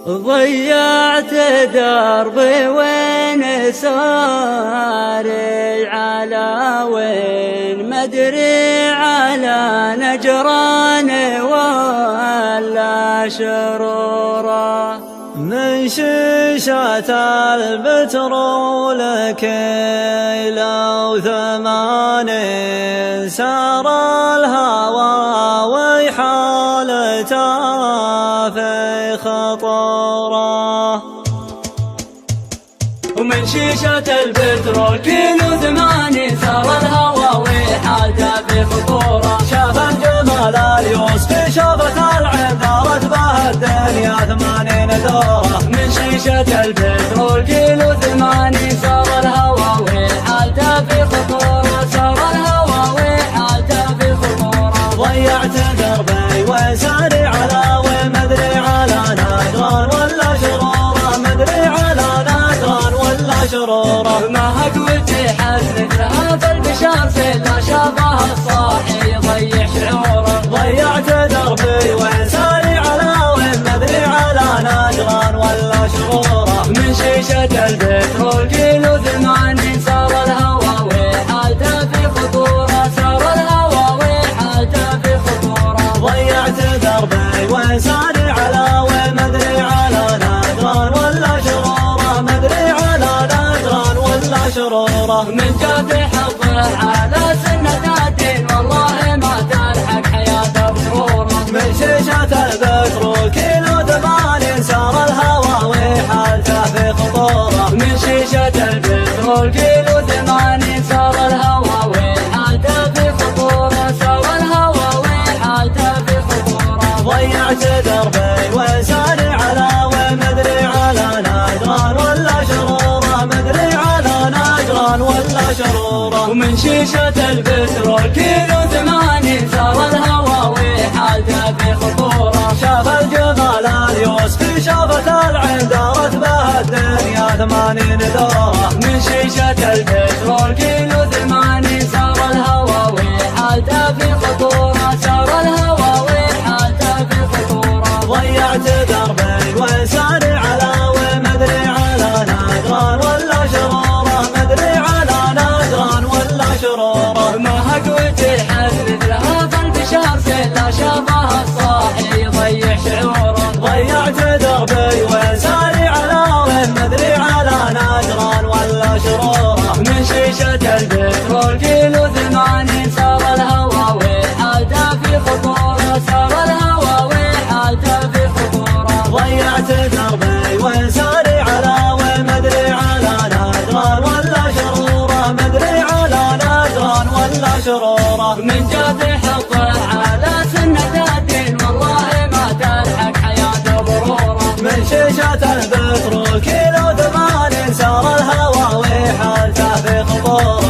ضيعت دربي وين ساري على وين مدري على نجران ولا شروره من شيشة البترول كيلو 8 سار الهوى وحالته في خطوره ومن شيشة البترول كيلو 8 سار الهوى وحالته في خطوره شاف الجمال اليوسف شافت العين دارت به الدنيا 80 دوره من شيشة البترول كيلو 8 سار الهوى وحالته في خطوره سار الهوى وحالته في خطوره ضيعت دربي وساري على ومدري على نجران ولا شروره مدري على نجران ولا شروره ما هقوت حزنتها بالبشار سيلا شافها الصاحي يضيع شعوره ضيعت دربي وساري على ومدري على نجران ولا شروره من شيشة البترول كيلو 8 سار الهوى وحالته في خطوره سار الهوى وحالته في خطوره ضيعت دربي وساري على ومدري على نجران ولا شروره مدري على نجران ولا شروره من جاب حظه على سنة الدين والله ما تلحق حياته بغروره من شيشة البترول كيلو 8 سار الهوى وحالته في خطوره من شيشة البترول كيلو 8 سار الهوى وحالته في خطوره سار الهوى وحالته في خطوره ضيعت دربي وساري على ومدري على نجران ولا شروره مدري على نجران ولا شروره ومن شيشة البترول كيلو 8 سار الهوى وحالته في خطوره شاف الجمال اليوسف شافت العين دارت به الدنيا 80 دوره من شيشة البترول كيلو 8 سار الهوى وحالته في خطوره سار الهوى وحالته في خطوره ضيعت دربي وساري على ومدري على نجران ولا شروره مدري على نجران ولا شروره ما هقوت الحزن لها بالبشار سيلا شافها الصاحي يضيع شعوره ضيعت دربي وساري على ومدري على نجران ولا شروره من شيشة البترول كيلو 8 سار الهوى وحالته في خطوره سار الهوى وحالته في خطوره ضيعت دربي وساري على ومدري على نجران ولا شروره مدري على نجران ولا شروره من جاب حظه على سنة الدين والله ما تلحق حياته بروره من شيشة البترول كيلو 8 سار الهوى وحالته في خطوره